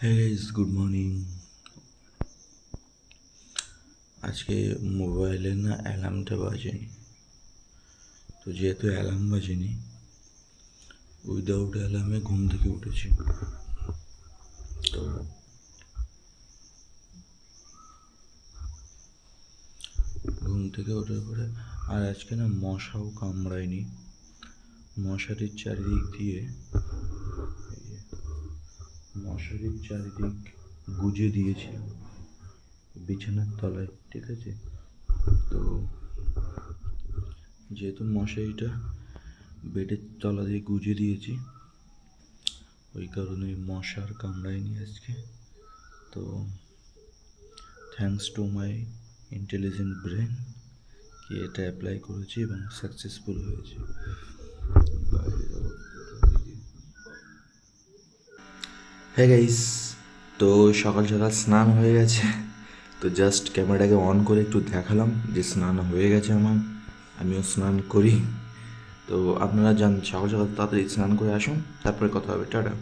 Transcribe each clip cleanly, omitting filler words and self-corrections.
হ্যাঁ guys, good morning. আজকে মোবাইলে না অ্যালার্মটা বাজেনি, তো যেহেতু অ্যালার্ম বাজেনি, উইদাউট অ্যালার্মে ঘুম থেকে উঠেছি। তো ঘুম থেকে ওঠার পরে আর আজকে না মশাও কামড়ায়নি। মশারির চারিদিক গুজে দিয়েছি বিছানার তলায়, ঠিক আছে? তো যেহেতু মশারিটা বেডের তলা দিয়ে গুজে দিয়েছি, ওই কারণে মশার কামড়ায়নি আজকে। তো thanks to my intelligent brain কি এটা অ্যাপ্লাই করেছি এবং সাকসেসফুল হয়েছে। হ্যাঁ গাইস, তো সকাল সকাল স্নান হয়ে গেছে। তো জাস্ট ক্যামেরাটাকে অন করে একটু দেখালাম যে স্নান হয়ে গেছে আমার, আমিও স্নান করি। তো আপনারা যান সকাল সকাল তাড়াতাড়ি স্নান করে আসুন, তারপরে কথা হবে। টাটা।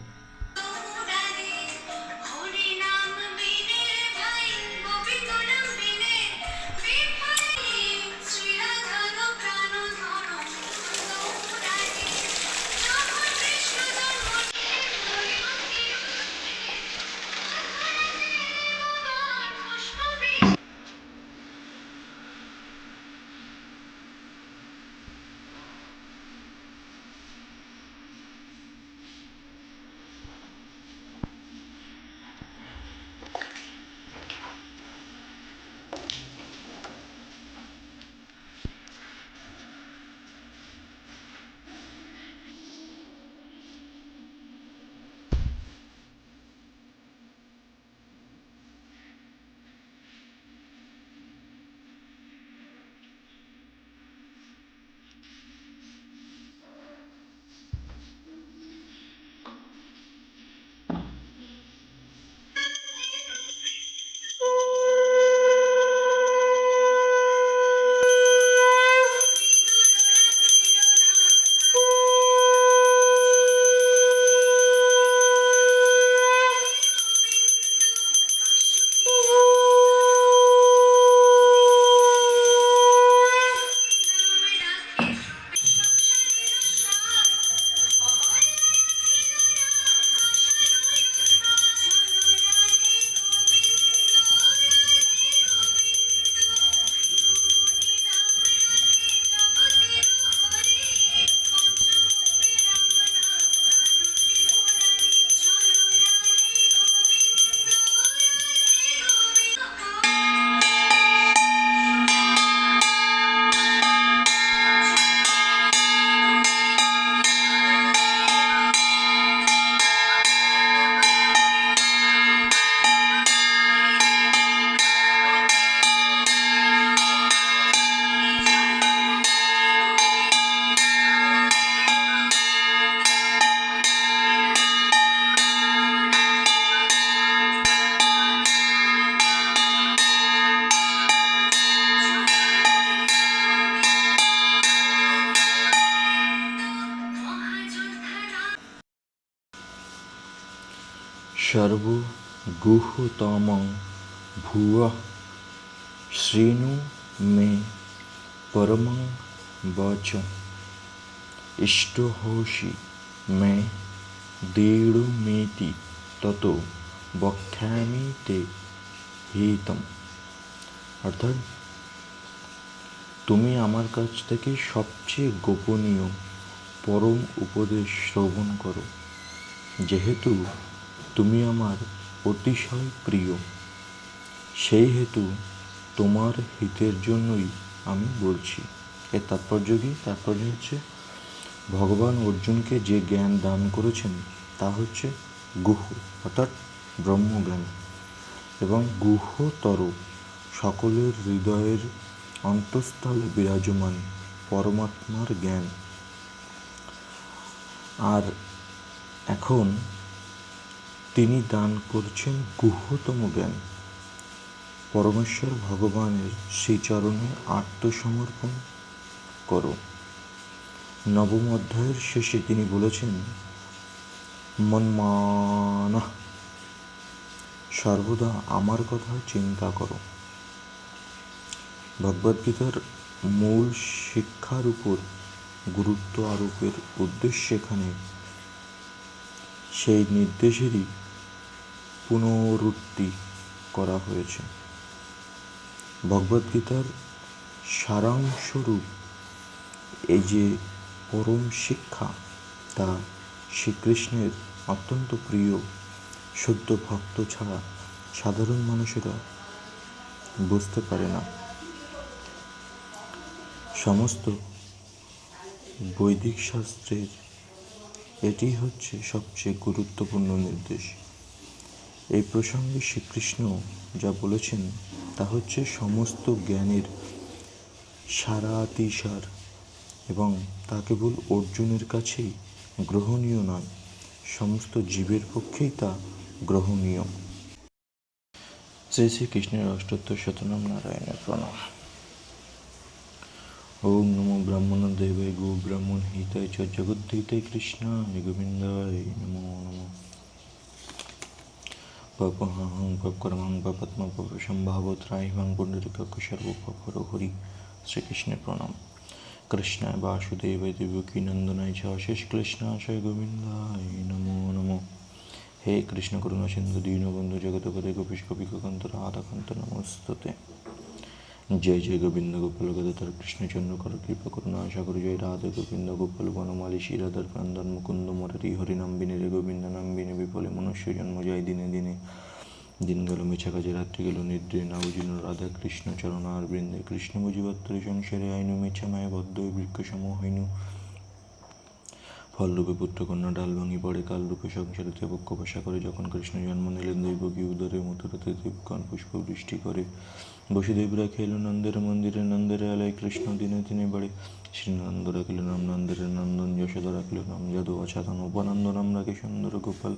সর্বগুহতমং ভুবঃ শৃণু মে পরমং বচঃ ইষ্টহসি মে দৃঢ়মেতি ততো বক্ষ্যামি তে হিতম। অর্থাৎ, তুমি আমার কাছ থেকে সবচেয়ে গোপনীয় পরম উপদেশ শ্রবণ করো, যেহেতু তুমি আমার অতিশয় প্রিয়, সেই হেতু তোমার হিতের জন্যই আমি বলছি। এর তাৎপর্য কি? তাৎপর্য হচ্ছে, ভগবান অর্জুনকে যে জ্ঞান দান করেছেন তা হচ্ছে গুহ, অর্থাৎ ব্রহ্মজ্ঞান, এবং গুহতর সকলের হৃদয়ের অন্তঃস্থলে বিরাজমান পরমাত্মার জ্ঞান। আর এখন তিনি দান করছেন গুহতম জ্ঞান। পরমেশ্বর ভগবানের শ্রীচরণে আত্মসমর্পণ করো। নবম অধ্যায়ের শেষে তিনি বলেছেন, মন্মানঃ সর্বদা আমার কথা চিন্তা করো। ভগবদ্গীতার মূল শিক্ষার উপর গুরুত্ব আরোপের উদ্দেশ্য এখানে সেই নির্দেশেরই পুনরুক্তি করা হয়েছে। ভগবদ্গীতার সারাংশরূপ এই যে পরম শিক্ষা, তা শ্রীকৃষ্ণের অত্যন্ত প্রিয় শুদ্ধ ভক্ত ছাড়া সাধারণ মানুষেরা বুঝতে পারে না। সমস্ত বৈদিক শাস্ত্রের এটি হচ্ছে সবচেয়ে গুরুত্বপূর্ণ নির্দেশ। এই প্রসঙ্গে শ্রীকৃষ্ণ যা বলেছেন তা হচ্ছে সমস্ত জ্ঞানের সারাতিসার, এবং তা কেবল অর্জুনের কাছেই গ্রহণীয় নয়, সমস্ত জীবের পক্ষেই তা গ্রহণীয়। শ্রী শ্রীকৃষ্ণের অষ্টোত্তর শতনাম নারায়ণের প্রণাম। ওম নমো ব্রাহ্মণ দেবায় গো ব্রাহ্মণ হিতায় চ জগদ্ধিতায় কৃষ্ণায় গোবিন্দায় নমো নমঃ। পপহং পপকর্মং পপত্ম পপসম্ভাবত্রাহিমাং পুণ্ডরিকাক্ষ সর্বপর হরি। শ্রীকৃষ্ণের প্রণাম। কৃষ্ণায় বাসুদেবায় দেবকী নন্দনায় চ শেষ কৃষ্ণাশয় গোবিন্দায় নমো নমঃ। হে কৃষ্ণ করুণা সিন্ধু দীনবন্ধু জগৎপতে গোপীশ কপিকান্ত রাধাকান্ত নমস্তুতে। জয় জয় গোবিন্দ গোপাল গদাধর কৃষ্ণচন্দ্র কর কৃপা করুণা সাগর জয় রাধা গোবিন্দ গোপাল বনমালী শ্রীরাধার প্রাণধন মুকুন্দ মুরারি হরিনাম বিনে গোবিন্দ নাম বিনে বিফলে মনুষ্য জন্ম যায় দিনে দিনে। দিন গেল মেছা কাজে রাত্রি গেল নিদ্রে না বুঝিল রাধা কৃষ্ণ চরণার বৃন্দে। কৃষ্ণ বুঝিবাত্তরে সংসারে আইনু মেছা মায় বদ্ধ বৃক্ষ সম হইনু। ফলরূপে পুত্রকন্যা ডাল ভাঙি পড়ে কালরূপে সংসারে দেবক্ষ বসা করে। যখন কৃষ্ণ জন্ম নিলেন দৈবকী উদরে মথুরাতে দেবগণ পুষ্প বৃষ্টি করে। বসুদেব রাখিল নন্দের মন্দিরে নন্দের আলয় কৃষ্ণ দিনে দিনে বাড়ে। শ্রীনন্দ রাখিল নাম নন্দের নন্দন যশোদা রাখিল নাম যাদব অসাধন উপানন্দ নাম রাখে সুন্দর গোপাল।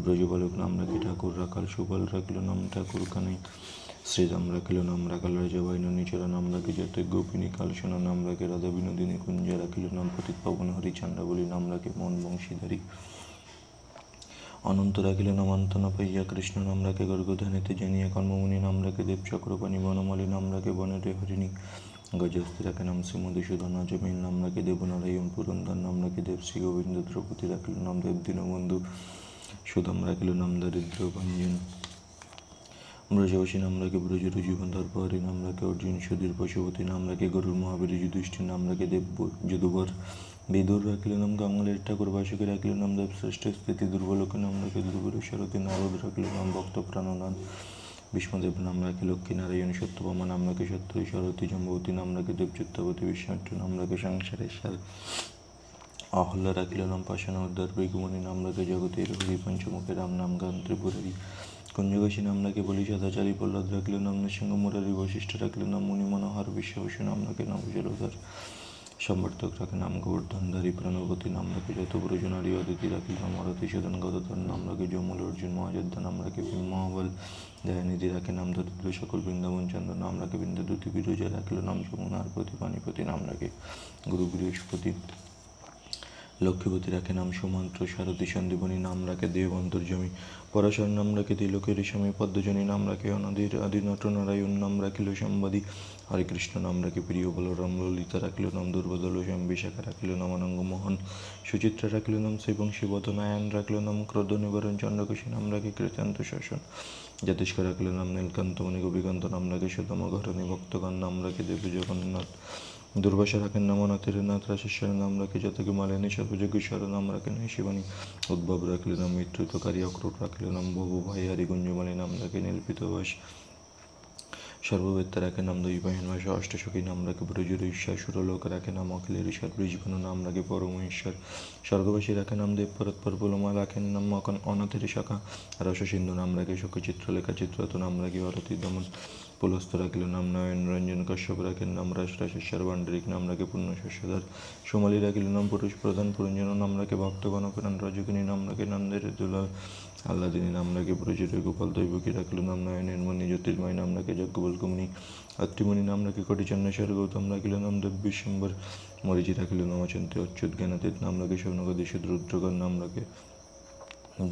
ব্রজবালক নাম রাখে ঠাকুর রাখাল সুপাল রাখিল নাম ঠাকুর কানাই। শ্রীরাম রাখিল নাম রাখাল রাজা বাইননী চরা নাম রাখে যাতে গোপিনী কালসোনা নাম রাখে রাধা বিনোদিনী কুঞ্জা রাখিল নাম পতিত পাবন হরিচান্ডা বলি নাম রাখে মন বংশীধারী। অনন্ত রাখিল নাম অন্তনা পাইয়া কৃষ্ণ নাম রাখে গর্গধানেতে জানিয়া কর্মমুনি নাম রাখে দেব চক্রপাণী বনমালী নাম রাখে বনের হরিণী। গজস্তি রাখে নাম শ্রী মধুসূদন অজমের নাম রাখে দেবনারায়ণ পুরন্দর নাম রাখে দেব শ্রী গোবিন্দ দ্রৌপদী রাখিল নাম দেব দীনবন্ধু সুদাম রাখিল নাম দারিদ্র ভঞ্জন। ব্রজবাসী নাম রাখে ব্রজর জীবন ধর্পহরি নাম রাখে অর্জুন সুধীর পশুপতি নাম রাখে গরুর মহাবীর যুধিষ্ঠির নাম রাখে দেব যদুবর। বিদুর রাখিল নাম গঙ্গালের ঠাকুর বাসুকে রাখিল নাম দেব শ্রেষ্ঠ স্থিতি দুর্বলকে নাম রাখে দুর্বল সারথী। নারদ রাখিল নাম ভক্ত প্রাণনাথ। বিষ্ণুদেব নাম রাখে লক্ষ্মী নারায়ণ সত্যভামা নাম রাখে সত্যই সারথী। জম্বতী নাম রাখে দেব চিত্তাবতী। বিশ্বামিত্র নাম রাখে সংসারের সার। অহল্যা রাখিল নাম পাষাণ উদ্ধার। ভৃগুমণি নাম রাখে জগতের হরি। পঞ্চমুখে রাম নাম গান ত্রিপুরারি। কুঞ্জবাসী নাম রাখে বলি সদাচারী। প্রহ্লাদ রাখিল নাম নৃসিংহ মুরারি। বশিষ্ঠ রাখিল নাম মুনি মনোহর। বিশ্বাবসু নাম রাখে নবজলোধর। সম্বর্ধক রাখে নাম গোবর্ধনধারী। প্রাণবতী নাম রাখে যত ব্রজনারী। অদিতি রাখিল নাম অরতি সদন। গদাধর নাম রাখে যমুল অর্জুন। মহাযোদ্ধা নাম রাখে ভীম মহাবল। দয়ানিধি রাখে নাম দরিদ্র সকল। বৃন্দাবন চন্দ্র নাম রাখে বিন্দ্যাদূতি। বিরজা রাখিল নাম যমুনার পতি। পানিপতি নাম রাখে গুরু বৃহস্পতি। লক্ষ্মীপতি রাখে নাম সুমন্ত্র। সারথী সন্দীপনী নাম রাখে দেব অন্তর্যামী। পরাশর নাম রাখে তিলকের স্বামী। পদ্মজনী নাম রাখে অনাদির আদি নট। নারায়ণ নাম রাখিল সম্বাদী। হরে কৃষ্ণ নাম রাখে প্রিয় বলরাম। ললিতা রাখিল নাম দুর্বদল শ্যাম। বিশাখা রাখিল নাম অনঙ্গ মোহন। সুচিত্রা রাখিল নাম শ্রীবংশী বদন। আয়ন রাখিল নাম ক্রোধ নিবারণ। চন্দ্রকেশী নাম রাখে কৃতান্ত শাসন। জাতিষ্ক রাখিল নাম নীলকান্তমণি। গোপীকান্ত নাম রাখে সুতম ঘরণী। ভক্তগণ নাম রাখে দেব জগন্নাথ। দুর্বাসা রাখেন নাম অনাথের নাথ। রাশেশ্বর নাম রাখে জাতকে মালিনী। সর্বযজ্ঞেশ্বর নাম রাখেন শিবানী। উদ্ভব রাখিল নাম মৃত্যুতকারী। অক্রোট রাখিল নাম বহু ভাই। হরি গুঞ্জমালী নাম রাখে নীলপিতবাস। সর্ববেত্তা রাখে নাম দৈবাহীন ভাষা। অষ্টসখী নাম রাখে ব্রজুর ঈশ্বর। সুরলোক রাখে নাম অখিলের ঈশ্বর। বৃষভানু নাম রাখে পরমেশ্বর। স্বর্গবাসী রাখে নাম দেব পরৎপর। পুলমা রাখেন নাম অনাথের শাখা। রসসিন্ধু নাম রাখে শোক। চিত্রলেখা চিত্রত নাম রাখে অরতি দমন। পুলস্ত রাখিল নাম নয়ন রঞ্জন। কশ্যপ রাখেন নাম রাস। রাশেশ্বর বাণ্ডরিক নাম রাখে পূর্ণ শস্যধর। সোমালী রাখিল নাম পুরুষ প্রধান। পুরঞ্জন নাম রাখে ভক্তগণ প্রাণ। রজকিনী নাম রাখে নন্দের দুলাল। আহ্লাদিনী নাম রাখে ব্রজের গোপাল। দৈবকী রাখিল নাম নয়নের মণি। জ্যোতির্ময় নাম রাখে যজ্ঞবল্কমণি। অত্রিমণি নাম রাখে কোটিচন্দ্রেশ্বর। গৌতম রাখিল নাম দেব বিশ্বম্বর। মরিচি রাখিল নাম অচিন্ত্য অচ্যুত। জ্ঞানাতীত নাম রাখে স্বর্ণগদীশ। রুদ্রগণ নাম রাখে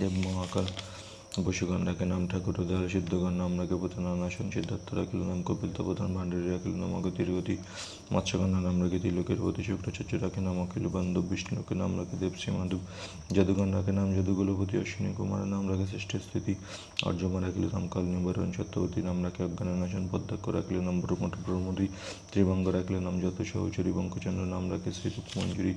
দেব মহাকাল। বসুগণ রাখে নাম ঠাকুর উদয় সিদ্ধগণ নাম রাখে প্রধান নাশন সিদ্ধার্থ রাখিল নাম কপিল প্রধান ভাণ্ডারী রাখিল নাম অগতির গতি মৎস্যগন্ধা নাম রাখে তিলকের প্রতি শুক্রাচার্য রাখে নাম অখিল বান্ধব বিষ্ণুকে নাম রাখে দেবশ্রী মাধব যদুগণ রাখে নাম যদুকুলপতি অশ্বিনী কুমার নাম রাখে শ্রেষ্ঠ স্থিতি অর্জমা রাখিল নাম কাল নিবারণ সত্যবতী নাম রাখে অজ্ঞান নাশন পদ্মাক্ষ রাখিল নাম ব্রহ্মট ব্রহ্মরী ত্রিভঙ্গ রাখিল নাম যত সহচরী বঙ্কচন্দ্র নাম রাখে শ্রীরূপ মঞ্জুরি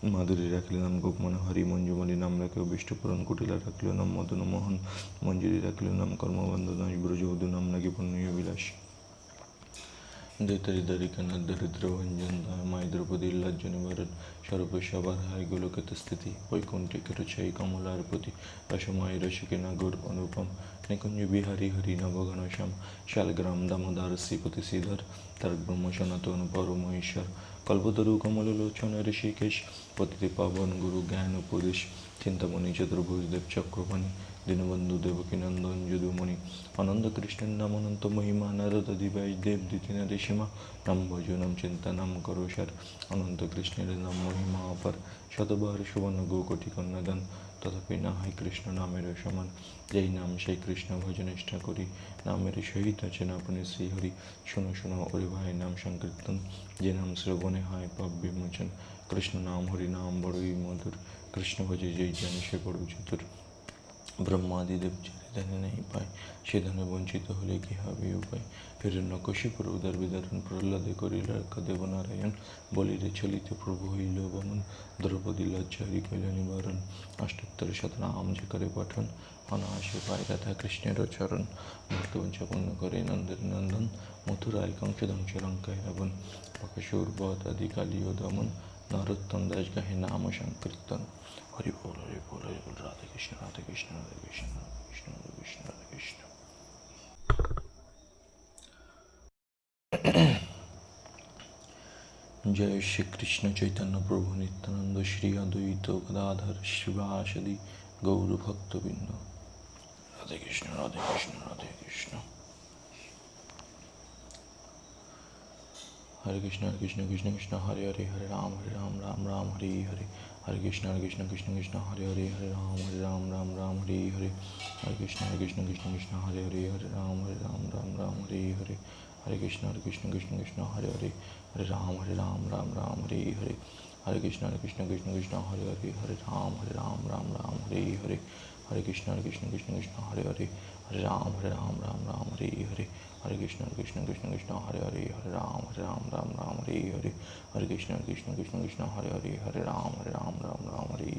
মাধুরী রাখিল নাম গোপমন হরি মঞ্জুমণি নাম রাখে অবিষ্টপুরণ কুটিলা রাখিল নাম মদন মোহন মঞ্জুরি রাখিল নাম কর্মবন্ধ দাস ব্রজবধূ নাম নাকি পুণ্য বিলাস দৈতারিদারিকানাথ দরিদ্র ভঞ্জন দায় মাই দ্রৌপদী লজ্জ নিবারণ স্বরূপ সবার হাই গোলকেত স্থিতি বৈকুণ্ঠিকের চাই কমলার প্রতি রসময় রসিকে নাগর অনুপম নিকুঞ্জ বিহারী হরি নবঘনশ্যাম শালগ্রাম দামোদর শ্রীপতি শ্রীধর তার ব্রহ্ম সনাতন পরম ঈশ্বর কল্পতরু কমললোচন ঋষিকেশ পতিতে পাবন গুরু জ্ঞান উপদেশ চিন্তামণি চতুর্ভুজ দেব চক্রপাণি দীনবন্ধু দেবকী নন্দন যদুমণি অনন্ত কৃষ্ণের নাম অনন্ত মহিমা নারদ দিবাই দেব দ্বিতীয় সীমা নাম ভজ নাম চিন্তা নাম করো সার অনন্ত কৃষ্ণের নাম মহিমা অপার শতবার সুবর্ণ গো কোটি কন্যাদান তথাপি না হয় কৃষ্ণ নামের সমান যেই নাম সেই কৃষ্ণ ভজনিষ্ঠা করি নামের সহিত আছেন আপনি শ্রীহরি শোনো শোনো ওরে ভাই নাম সংকীর্তন যে নাম শ্রবণে হয় পাপ বিমোচন কৃষ্ণ নাম হরি নাম বড়ই মধুর কৃষ্ণ ভজে যেই জানি সে বড় চতুর ব্রহ্মাদিদেব যে ধ্যানে নেই পায় সে ধ্যানে বঞ্চিত হলে কি হবে উপায় হিরণ্যকশিপুর উদার বিদারণ প্রহ্লাদে করিল রক্ষা দেবনারায়ণ বলিরে চলিতে প্রভু হইল বামন দ্রৌপদী লজ্জা হরি কইল নিবারণ অষ্টোত্তর শতনাম যে করে পঠন অনায়াসে পায় রাধা কৃষ্ণের চরণ ভক্তবঞ্চা পূর্ণ করে নন্দের নন্দন মথুরায় কংস ধ্বংস লঙ্কায় রাবণ বকাসুর বধ আদি কালী ও দমন নরোত্তম দাস গাহে নাম সংকীর্তন হরি বল হরি বল হরি বল রাধে কৃষ্ণ রাধে কৃষ্ণ রাধে কৃষ্ণ রাধে কৃষ্ণ রাধে কৃষ্ণ রাধে কৃষ্ণ। জয় শ্রীকৃষ্ণ চৈতন্য প্রভু নিত্যানন্দ শ্রী অদ্বৈত গদাধর শিবাসাদি গৌর ভক্তবৃন্দ রাধে কৃষ্ণ রাধে কৃষ্ণ রাধে কৃষ্ণ। হরে Krishna Krishna Krishna Krishna Hare Hare Hare Ram Ram Ram Hare Hare Hare Krishna Krishna Krishna Krishna Hare Hare Hare Ram Ram Hare Hare Hare Krishna Krishna Krishna Krishna Hare Hare Hare Ram Ram Hare Hare Hare Krishna Krishna Krishna Krishna Hare Hare Hare Ram Ram Hare Hare Hare Krishna Krishna Krishna Krishna Hare Hare Hare Ram Ram Hare Hare Hare Krishna Krishna Krishna Krishna Hare Hare Hare Ram Ram Hare Hare Hare Krishna Krishna Krishna Krishna Hare Hare Hare Ram Ram Hare Hare Hare Krishna Krishna Krishna Krishna Hare Hare Hare Ram Ram Hare Hare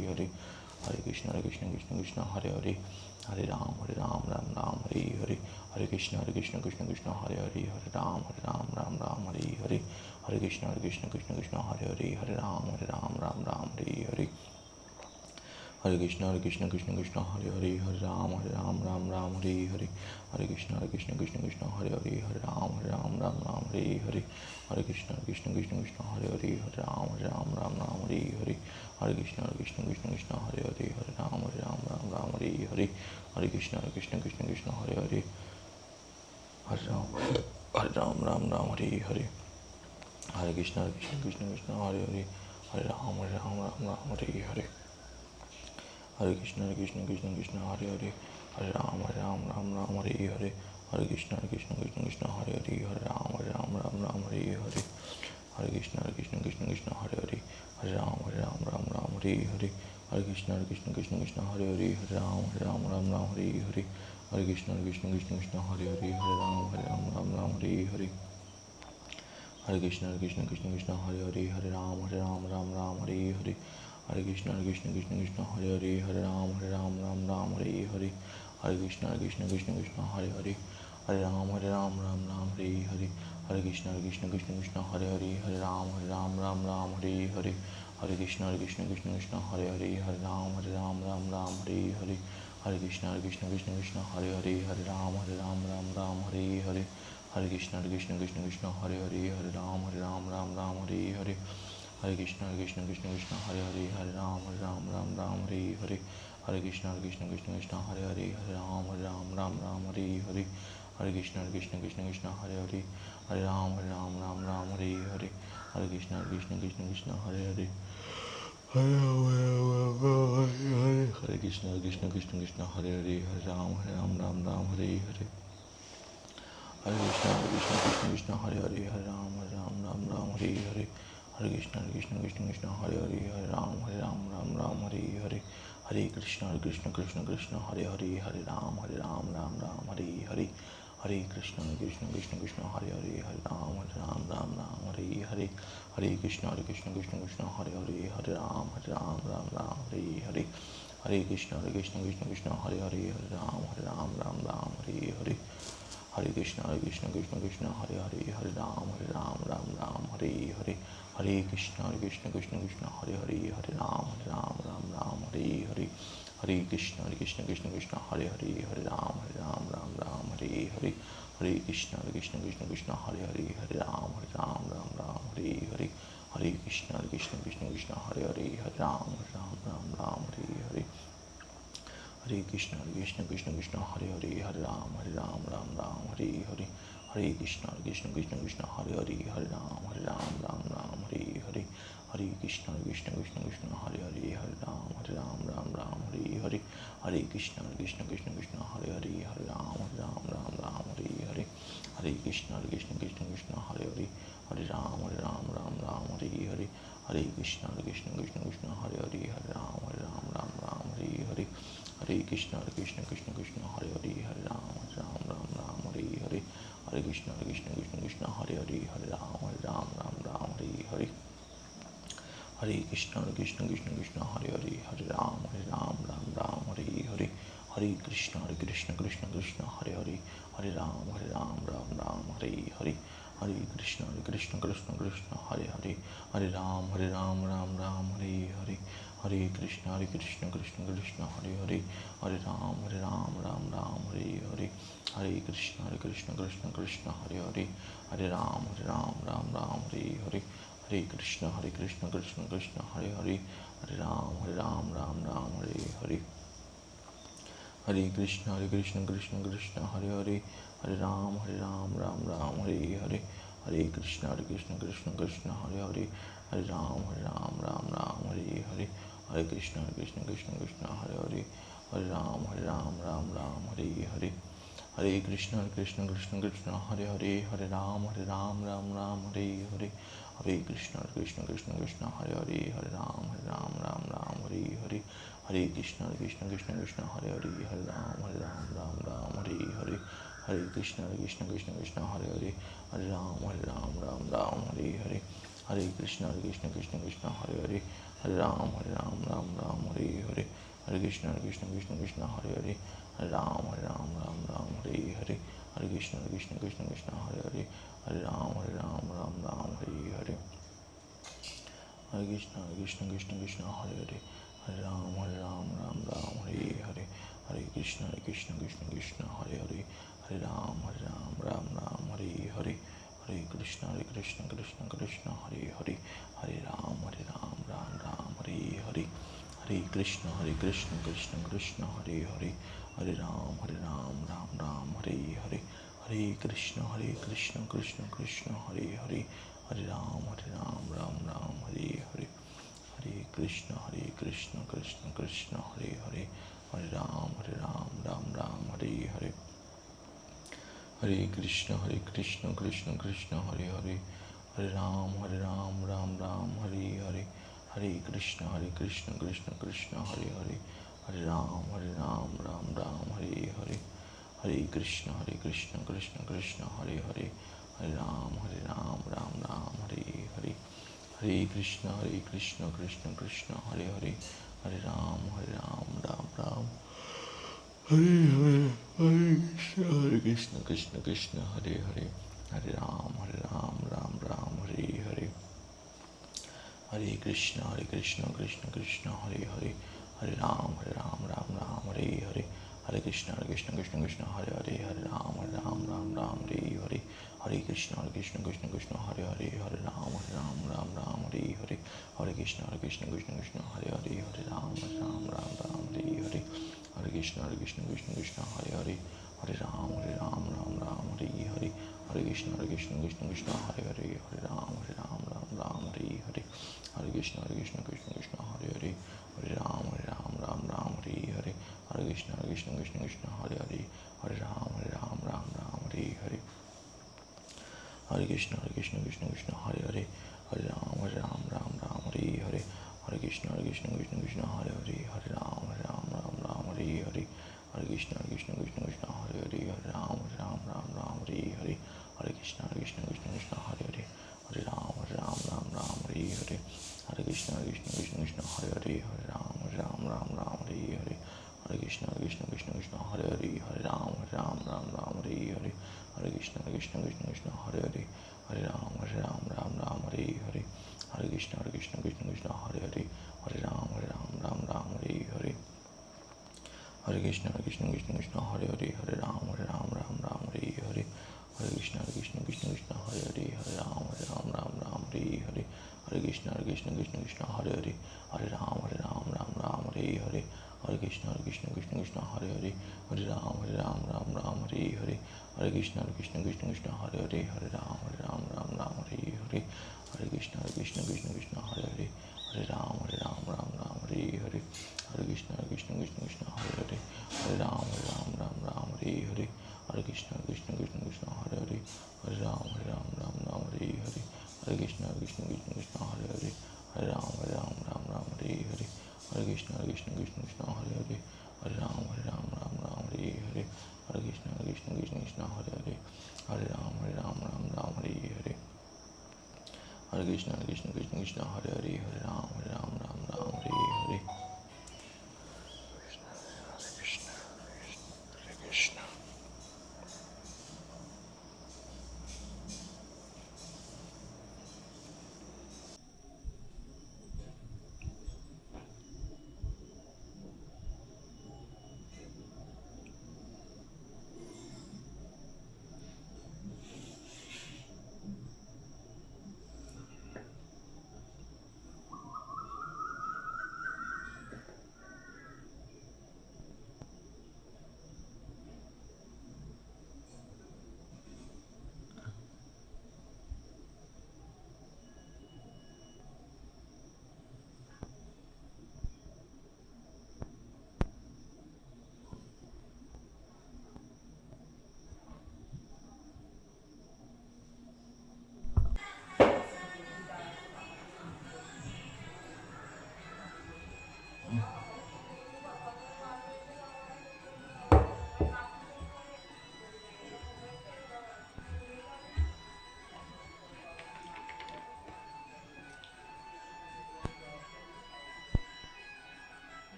Hare Krishna Krishna Krishna Krishna Hare Hare Hare Ram Ram Hare Hare Hare Krishna Krishna Krishna Krishna Hare Hare Hare Ram Ram Hare Hare Hare Krishna Krishna Krishna Krishna Hare Hare Hare Ram Ram Hare Hare Hare Krishna Krishna Krishna Hare Hare Hare Ram Ram Hare Hare Hare Krishna Krishna Krishna Hare Hare Hare Ram Ram Hare Hare Hare Krishna Krishna Krishna Hare Hare Hare Ram Ram Hare Hare Hare Krishna Krishna Krishna Hare Hare Hare Ram Ram Hare Hare Hare Krishna Krishna Krishna Hare Hare Hare Ram Ram Hare Hare Hare Krishna Krishna Krishna Hare Hare Hare Ram Ram Hare Hare Hare Krishna Krishna Krishna Hare Hare Hare Ram Ram Hare Hare Hare Krishna Krishna Krishna Hare Hare Hare Ram Ram Hare Hare Hare Krishna Krishna Krishna Hare Hare Hare Ram Ram Hare Hare Hare Krishna Krishna Krishna Hare Hare Hare Ram Ram Hare Hare Hare Krishna Krishna Krishna Hare Hare Hare Ram Hare Hare Hare Krishna Krishna Krishna Hare Hare Hare Ram Ram Hare Hare Hare Krishna Krishna Krishna Hare Hare Hare Ram Ram Hare Hare Hare Krishna Krishna Krishna Hare Hare Hare Ram Hare Hare Hare Krishna Krishna Krishna Hare Hare Hare Ram Ram Hare Hare Hare Krishna Krishna Krishna Hare Hare Hare Ram Hare Hare Hare Krishna Krishna Krishna Hare Hare Hare Ram Ram Hare Hare Hare Krishna Krishna Krishna Hare Hare Hare Ram Ram Hare Hare Hare Krishna Krishna Krishna Hare Hare Hare Ram Ram Hare Hare Hare Krishna Krishna Krishna Hare Hare Hare Ram Ram Hare Hare Hare Krishna Krishna Krishna Hare Hare Hare Ram Ram Hare Hare Hare Krishna Krishna Krishna Hare Hare Hare Krishna Krishna Krishna Krishna Hare Hare Hare Ram Ram Ram Hare Hare Hare Krishna Krishna Krishna Hare Hare Hare Ram Ram Ram Hare Hare Hare Krishna Krishna Krishna Hare Hare Hare Ram Ram Hare Hare Hare Krishna Krishna Krishna Hare Hare Hare Ram Ram Hare Hare Hare Krishna Krishna Krishna Hare Hare Hare Ram Ram Hare Hare Hare Krishna Krishna Krishna Hare Hare Hare Ram Ram Hare Hare Hare Krishna Krishna Krishna Hare Hare Hare Ram Hare Hare Hare Krishna Krishna Hare Hare Hare Ram Hare Hare Hare Krishna Krishna Krishna Hare Hare Hare Ram Hare Hare Hare Krishna Krishna Krishna Hare Hare Hare Ram Hare Hare Hare Krishna Krishna Krishna Hare Hare Hare Ram Hare Hare Hare Krishna Krishna Krishna Hare Hare Hare Ram Hare Hare Hare Krishna Krishna Krishna Hare Hare Hare Ram Hare Hare Hare Krishna Krishna Krishna Hare Hare Hare Ram Hare Hare Hare Krishna Krishna Krishna Hare Hare Hare Ram Hare Hare Hare Krishna Krishna Krishna Hare Hare Hare Ram Hare Hare Hare Krishna Krishna Krishna Hare Hare Hare Ram Hare Hare Hare Krishna Krishna Krishna Hare Hare Hare Ram Hare Hare Hare Krishna Krishna Krishna Hare Hare Hare Ram Hare Hare Hare Krishna Krishna Krishna Hare Hare Hare Ram Hare Hare Hare Krishna Krishna Krishna Hare Hare Hare Ram Hare Hare Hare Krishna Krishna Krishna Hare Hare Hare Ram Hare Hare Hare Krishna Krishna Krishna Hare Hare Hare Ram Hare Hare Hare Krishna Krishna Krishna Hare Hare Hare Ram Hare Hare Hare Krishna Krishna Krishna Hare Hare Hare Ram Hare Hare Hare Krishna Krishna Hare Hare Hare Ram Hare Hare Hare Krishna Krishna Hare Hare Hare Ram Hare Hare Hare Krishna Krishna Hare Hare Hare Ram Hare Hare Hare Krishna Krishna Hare Hare Hare Ram Hare Hare Hare Krishna Krishna Hare Hare Hare Ram Hare Hare Hare Krishna Krishna Hare Hare Hare Ram Hare Hare Hare Krishna Krishna Hare Hare Hare Ram Hare Hare Hare Krishna Krishna Hare Hare Hare Ram Hare Hare Hare Krishna Krishna Hare Hare Hare Ram Hare Hare Hare Krishna Krishna Hare Hare Hare Ram Hare Hare Hare Krishna Krishna Hare Hare Hare Ram Hare Hare Hare Krishna Krishna Hare Hare Hare Ram Hare Hare Hare Krishna Krishna Hare Hare Hare Ram Hare Hare Hare Krishna Krishna Hare Hare Hare Ram Hare Hare Hare Krishna Krishna Hare Hare Hare Ram Hare Hare Hare Krishna Krishna Hare Hare Hare Ram Hare Hare Hare Krishna Krishna Hare Hare Hare Ram Hare Hare Hare Krishna Krishna Hare Hare Hare Ram Hare Hare Hare Krishna Krishna Hare Hare Hare Ram Hare Hare Hare Krishna Krishna Hare Hare Hare Ram Hare Hare Hare Krishna Krishna Hare Hare Hare Ram Hare Krishna Hare Hare Hare Ram Hare Hare Hare Krishna Krishna Hare Hare Hare Ram Hare Hare Hare Krishna Krishna Hare Hare Hare Ram Hare Hare Hare Krishna Krishna Hare Hare Hare Ram Hare Hare Hare Krishna Krishna Hare Hare Hare Ram Hare Hare Hare Krishna Krishna Hare Hare Hare Ram Hare Hare Hare Krishna Krishna Hare Hare Hare Ram Hare Hare Hare Krishna Krishna Hare Hare Hare, Hare Ram Ram Ram Hare Hare, Hare Krishna Krishna Krishna Hare Hare, Hare Ram Ram Hare Hare, Hare Krishna Krishna Krishna Hare Hare, Hare Ram Ram Hare Hare, Hare Krishna Krishna Krishna Hare Hare, Hare Ram Ram Hare Hare, Hare Krishna Krishna Krishna Hare Hare, Hare Ram Ram Hare Hare, Hare Krishna Krishna Krishna Hare Hare, Hare Ram Ram Hare Hare, Hare Krishna Krishna Krishna Hare Hare, Hare Ram Ram Hare Hare, Hare Krishna Krishna Krishna Hare Hare, Hare Ram Ram Hare Hare, Hare Krishna Krishna Krishna Hare Hare, Hare Ram Ram Hare Hare, Hare Krishna Krishna Krishna Hare Hare, Hare Ram Ram Hare Hare, Hare Krishna Krishna Krishna Hare Hare, Hare Ram Ram Hare Hare, Hare Krishna Krishna Krishna Hare Hare, Hare Ram Ram Hare Hare, Hare Krishna Krishna Krishna Hare Hare, Hare Ram Ram Hare Hare, Hare Krishna Krishna Krishna Hare Hare, Hare Ram Ram Hare Hare, Hare Krishna Krishna Krishna Hare Hare, Hare Ram Ram Hare Hare, Hare Krishna Krishna Krishna Hare Hare, Hare Ram Ram Hare Hare, Hare Krishna Krishna Krishna Hare Hare, Hare Ram Ram Hare Hare, Hare Krishna Krishna Krishna Hare Hare, Hare Ram Ram Hare Hare, Hare Krishna Krishna Krishna Hare Hare, Hare Ram Ram Hare Hare, Hare Krishna Krishna Krishna Hare Hare, Hare Ram Ram Hare Hare, Hare Krishna Krishna Krishna Hare Hare, Hare Ram Ram Hare Hare, Hare Krishna Krishna Krishna Hare Hare, Hare Ram Ram Hare Hare, Hare Krishna.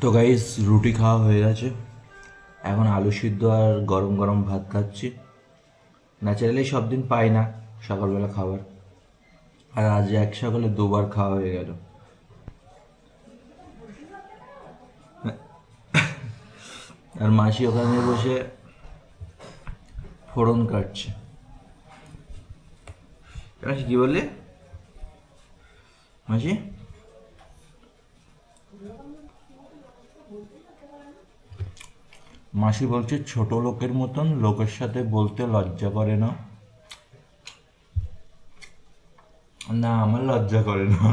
তো guys রুটি খাওয়া হয়ে গেছে, এখন আলু সিদ্ধ আর গরম গরম ভাত খাচ্ছি। ন্যাচারালি সব দিন পাই না সকালবেলা খাবার, আর আজ এক সকালে দুবার খাওয়া হয়ে গেল। আর মাসি ওখানে বসে ফোড়ন কাটছে। মাসি কি বললে? মাসি মাসি বলছে ছোট লোকের মতন লোকের সাথে বলতে লজ্জা করে না। না, আমার লজ্জা করে না।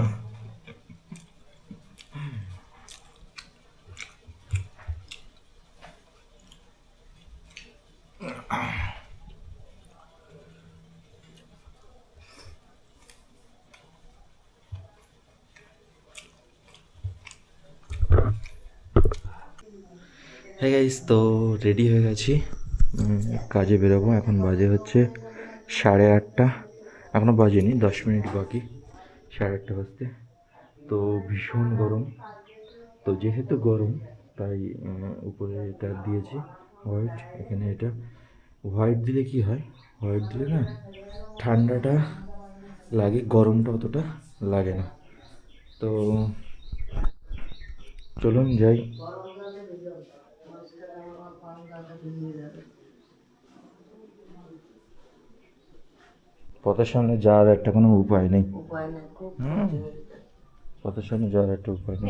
হ্যাঁ গাইস, তো রেডি হয়ে গেছি, কাজে বেরোবো। এখন বাজে হচ্ছে 8:30, এখনও বাজেনি, 10 মিনিট বাকি 8:30 বাজতে। তো ভীষণ গরম। তো যেহেতু গরম তাই উপরে এটা দিয়েছি হোয়াইট। এখানে এটা হোয়াইট দিলে কি হয়, হোয়াইট দিলে না ঠান্ডাটা লাগে, গরমটা অতটা লাগে না। তো চলুন যাই। পথের সামনে যাওয়ার একটা কোনো উপায় নেই। পথের সামনে যাওয়ার একটা উপায় নেই।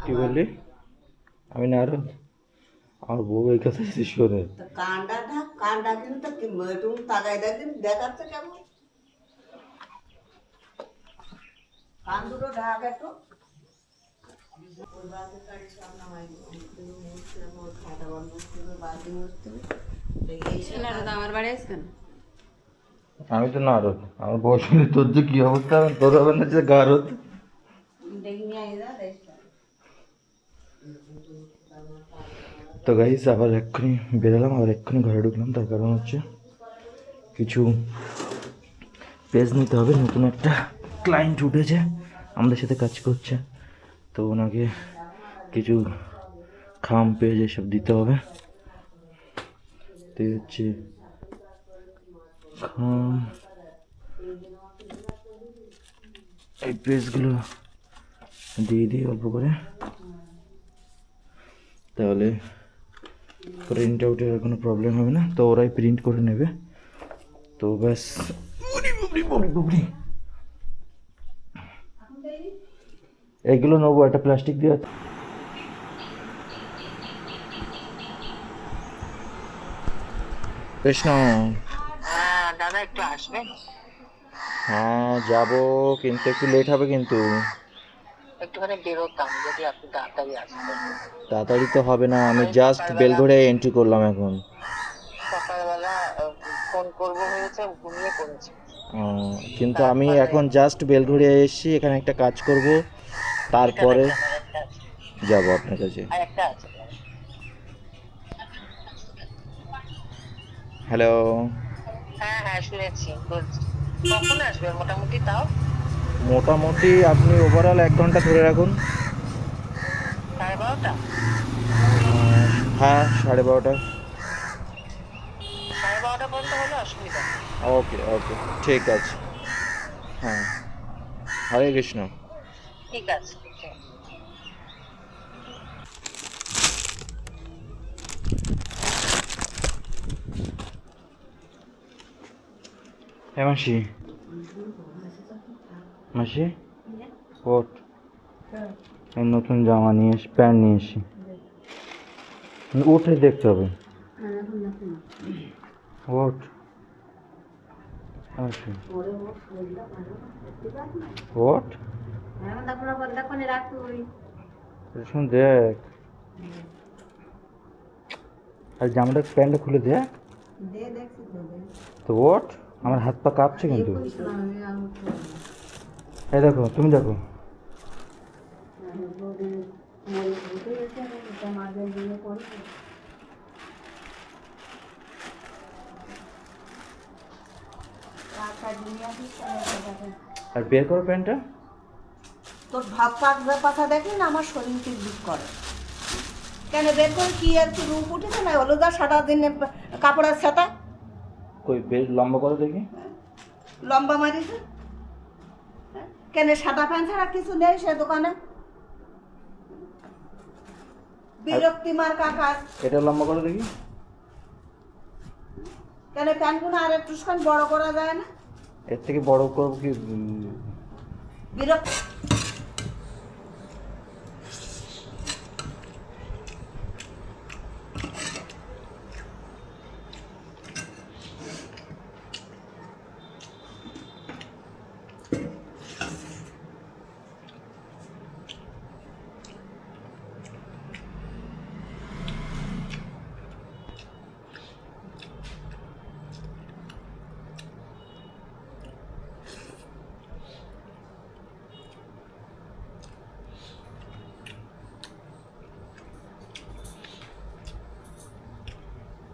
কি বললি? আমি না আরো আমার বউ এই কথা যদি শোনে। কানটা কিন্তু তাকাই দেখেন দেখাচ্ছে কেমন কান দুটো ঢাক একটু আমার বাড়ি আসবেন? আমি তো না রোদ, আমার বউ শুনে তোর যে কি অবস্থা, তোর হবে না যে গা রোদ। তো গাইস আবার এক্ষুনি বেরোলাম, আবার এক্ষুনি ঘরে ঢুকলাম। তার কারণ হচ্ছে কিছু পেজ নিতে হবে। নতুন একটা ক্লায়েন্ট উঠেছে, আমাদের সাথে কাজ করছে। তো ওনাকে কিছু খাম পেজ এসব দিতে হবে। তো হচ্ছে খাম, এই পেজগুলো দিয়ে দিই অল্প করে, তাহলে প্রিন্ট আউটের আর কোনো প্রবলেম হবে না। তো ওরাই প্রিন্ট করে নেবে। তো ব্যাস এইগুলো নেবো, একটা প্লাস্টিক দিয়ে। কৃষ্ণ, দাদা একটু আসবেন? হ্যাঁ যাবো, কিন্তু একটু লেট হবে। কিন্তু একটুখানি বেরোতাম যদি আপনি তাড়াতাড়ি আসতেন। তাড়াতাড়ি তো হবে না, আমি জাস্ট বেলঘড়িয়ায় এন্ট্রি করলাম এখন। সকালবেলা ফোন করবো হয়েছে, ঘুমিয়ে পড়েছি। কিন্তু আমি এখন জাস্ট বেলঘড়িয়ায় এসেছি, এখানে একটা কাজ করব, তারপরে যাব আপনার কাছে। আর একটা আছে। হ্যালো। হ্যাঁ হ্যাঁ শুনেছি, বলছি কখন আসবে মোটামুটি? তাও মোটামুটি আপনি ওভারঅল 1 ঘন্টা ধরে রাখুন। 12:30? হ্যাঁ 12:30। 12:30 পর্যন্ত হলে অসুবিধা নেই। ওকে ওকে, ঠিক আছে। হ্যাঁ, হরে কৃষ্ণ। ঠিক আছে। হ্যাঁ মাসি, মাসি ওট, এই নতুন জামা নিয়ে এসি, প্যান্ট নিয়ে এসি। উঠে দেখতে হবে। ওট আসি, ওট শুন দেখ, আর জামাটা প্যান্টটা খুলে দে। তো ওট, আমার হাত পা কাঁপছে কিন্তু। এই দেখো, তুমি দেখো। আর বের করো প্যান্টটা। তোর ভাত পাখা দেখি না আমার শরীর টিকবিক করে কেন? বের করে কি আর কি রূপ উঠেছে না? হলো যা সারা দিনে কাপড়ের ছাতা। কই বের লম্বা করো দেখি। লম্বা মারিছে কেন? সাদা প্যান্ট ছাড়া কিছু নেই সে দোকানে। বিরক্তি মার কাকা। এটা লম্বা করো দেখি। কেন প্যান্টগুলো আর একটু বড় করা যায় না? এর থেকে বড় করবো কি? বিরক্তি।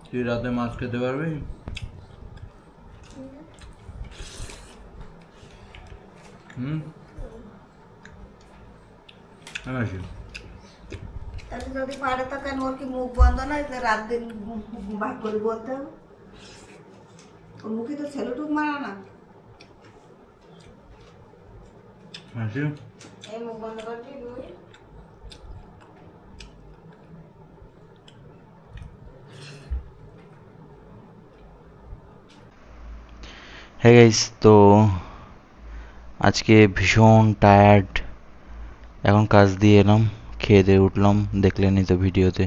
তুই রাতে মাছ খেতে পারবি? তাহলে যদি পারে তো কেন ওর কি মুখ বন্ধ নয় যে রাত দিন ভাগ করে বলতে হবে? ওর মুখে তো ছেলেটুক মারা না। এই মুখ বন্ধ করবি তুই? হ্যাঁ গাইস, তো আজকে ভীষণ টায়ার্ড, এখন কাজ দিয়ে এলাম, খেয়ে দিয়ে উঠলাম, দেখলেনই তো ভিডিওতে।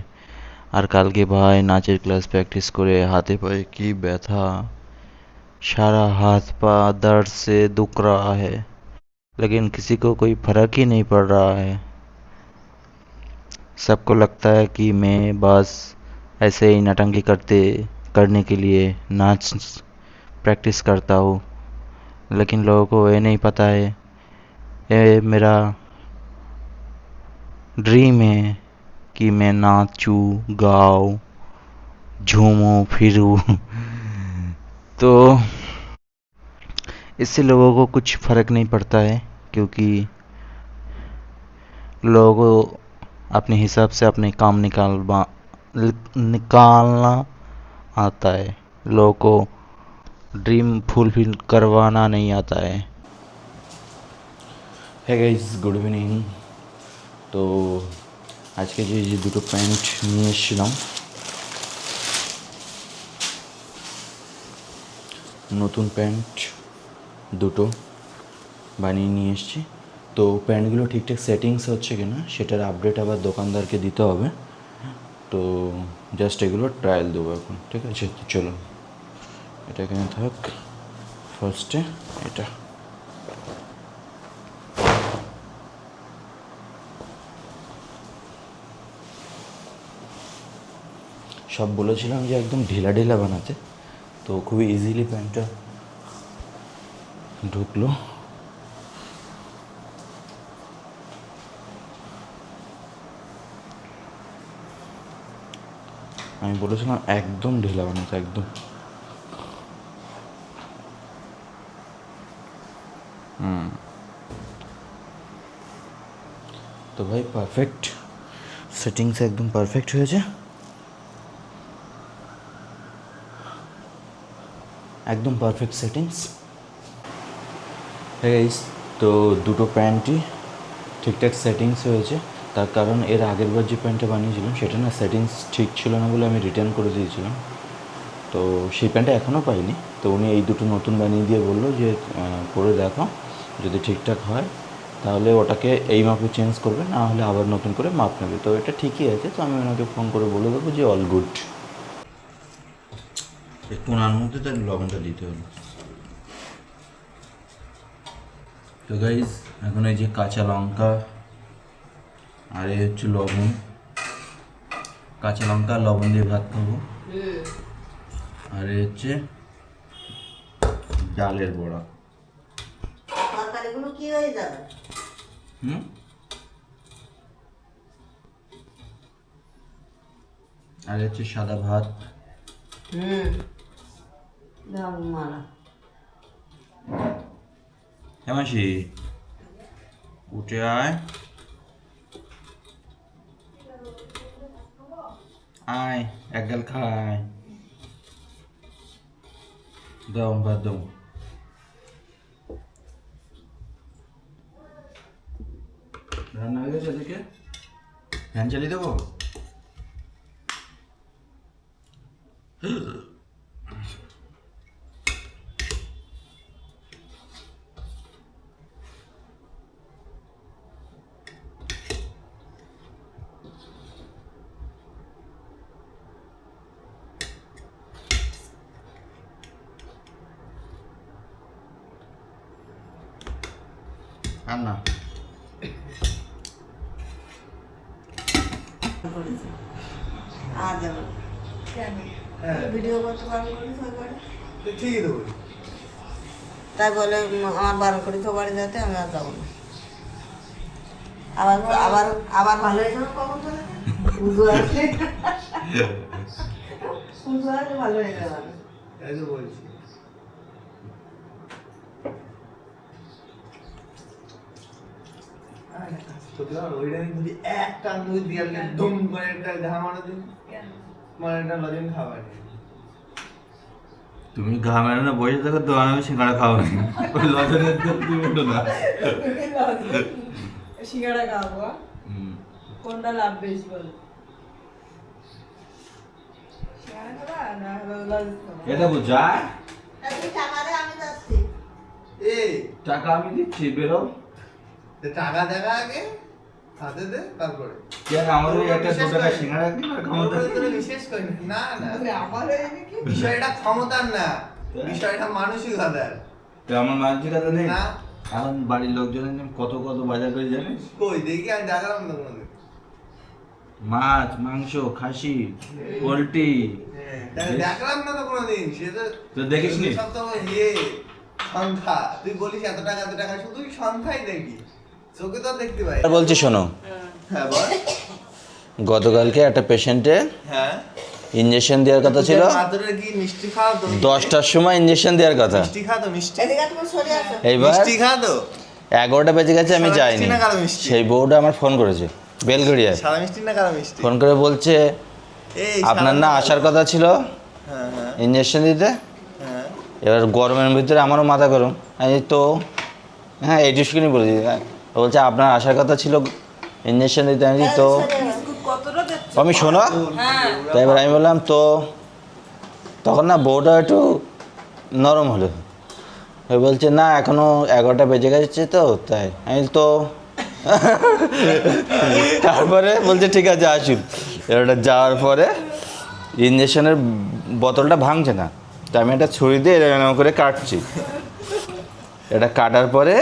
আর কালকে ভাই নাচের ক্লাস প্র্যাকটিস করে हाथे पाए की ব্যথা, सारा हाथ पा दर्द से दुख रहा है, लेकिन किसी को कोई फर्क ही नहीं पड़ रहा है। सबको लगता है कि मैं बस ऐसे ही नटंकी करने के लिए नाच प्रैक्टिस करता हूँ, लेकिन लोगों को ये नहीं पता है ये मेरा ड्रीम है कि मैं नाचूं, गाऊं, झूमूं, फिरूं। तो इससे लोगों को कुछ फर्क नहीं पड़ता है, क्योंकि लोगों को अपने हिसाब से अपने काम निकालना आता है, लोगों को ड्रीम फुलफिल करवाना नहीं आता है। है गाइस, गुड इवनिंग। তো আজকে যে দুটো প্যান্ট নিয়ে এসেছিলাম, নতুন প্যান্ট দুটো বানিয়ে নিয়ে এসেছি। তো প্যান্টগুলো ঠিকঠাক সেটিংস হচ্ছে কি না সেটার আপডেট আবার দোকানদারকে দিতে হবে। তো জাস্ট এগুলো ট্রায়াল দেবো এখন, ঠিক আছে? তো চলো, এটা এখানে থাক। ফার্স্টে এটা সব বলেছিলাম যে একদম ঢিলা ঢিলা বানাতে, তো খুবই ইজিলি প্যান্টটা ঢুকলো। আমি বলেছিলাম একদম ঢিলা বানাতে, একদম। তো ভাই পারফেক্ট সেটিংস, একদম পারফেক্ট হয়েছে, একদম পারফেক্ট সেটিংস। গাইস, তো দুটো প্যান্টই ঠিকঠাক সেটিংস হয়েছে। তার কারণ এর আগের বার যে প্যান্টটা বানিয়েছিলাম সেটা না সেটিংস ঠিক ছিল না বলে আমি রিটার্ন করে দিয়েছিলাম। তো সেই প্যান্টটা এখনও পাইনি। তো উনি এই দুটো নতুন বানিয়ে দিয়ে বললো যে পরে দেখো, যদি ঠিকঠাক হয় তাহলে ওটাকে এই মাপে চেঞ্জ করবে, না হলে আবার নতুন করে মাপ নেবে। তো এটা ঠিকই আছে, তো আমি ওনাকে ফোন করে বলে দেবো যে অল গুড। একটু ওনার মধ্যে তার লবণটা দিতে হলো। তো গাইজ, এখন এই যে কাঁচা লঙ্কা আর এই হচ্ছে লবণ, কাঁচা লঙ্কা লবণ দিয়ে ভাত খাবো। আর এই হচ্ছে ডালের বড়া। তরকারিগুলো কি হয়ে যাবে? আর হচ্ছে সাদা ভাত। মারা হেমাসি, উঠে আয়, আয় এক গাল খায়, দাও ভাত দাও। রান্না হয়ে গেছে? এদিকে ফ্যান চালিয়ে দেবো? আর না, আর যাবো ভিডিও করতে বারণ করিস ওই বাড়ি? ঠিকই তো বলি। তাই বলে আমার বারণ করিস ও বাড়ি যেতে, আমি আর যাবো না। আবার আবার আবার ভালো হয়ে যাবে কখন চলে? পুজো আসলে পুজো আসলে ভালো হয়ে যাবে। তাই তো বলছি। ওইটা যদি একটা আঙুল দিয়ে দম করে একটা ঘা মারা দিন মানে একটা লজেন খাবার তুমি ঘা মেরে না বসে থাকো তো আমি সিঙ্গাড়া খাবো ওই লজনের তুমি ওঠো না। সিঙ্গাড়া খাবো কোনটা লাভ বেশি বলো সিঙ্গাড়া খাবা না লজেন্স খাবা? এটা বুঝা তুই টাকা দে, আমি যাচ্ছি। এই টাকা আমি দিচ্ছি বেরো। টাকা দেখা আগে হাতে দে তারপরে কেন আমার ওই একটা 2 টাকা সিঙ্গাড়া কি আর ক্ষমতা তোরা বিশেষ করি না না তুমি আমার এই নাকি বিষয়টা ক্ষমতার না বিষয়টা মানসিকতার তো আমার মানসিকতা নেই না এখন বাড়ির লোকজনের জন্য কত কত বাজার করে জানিস? কই দেখি আমি দেখালাম না কোনোদিন মাছ মাংস খাসি পোলট্রি দেখলাম না তো কোনোদিন সে তো দেখিসনি? সব তো ইয়ে সংখ্যা তুই বলিস এত টাকা শুধুই সংখ্যাই দেখি চোখে তো দেখতে পাই বলছি শোনো, হ্যাঁ বল গতকালকে একটা পেশেন্টে হ্যাঁ ইঞ্জেকশন দেওয়ার কথা ছিল, মাদুরের কি মিষ্টি খাও তো 10টার সময় ইঞ্জেকশন দেওয়ার কথা। মিষ্টি খা তো মিষ্টি এদিকে তুমি সরে আসো। এইবার মিষ্টি খা তো 11টা বেজে গেছে, আমি সাদা যাইনি। মিষ্টি না কালো মিষ্টি? সেই বউটা আমার ফোন করেছে বেলঘড়িয়ায়, সাদা মিষ্টি না কালো মিষ্টি ফোন করে বলছে এই আপনার সাদা না কালো। আসার কথা ছিল হ্যাঁ হ্যাঁ ইঞ্জেকশন দিতে। হ্যাঁ এবার গরমের ভিতরে আমারও মাথা গরম, আমি তো হ্যাঁ এইটুকুনি বলেছি। ও বলছে আপনার আসার কথা ছিল ইঞ্জেকশন দিতে, আমি তো বিস্কুট কতটা দিচ্ছ আমি শোনো, হ্যাঁ তাই এবার আমি বললাম তো, তখন না বউটা একটু নরম হলো। ও বলছে না এখনো 11টা বেজে গেছে তো তাই। আমি তো তারপরে বলছে ঠিক আছে আসুন। এবারটা যাওয়ার পরে ইঞ্জেকশনের বোতলটা ভাঙছে না, তো আমি একটা ছুরি দিয়ে এরকম করে কাটছি। এটা কাটার পরে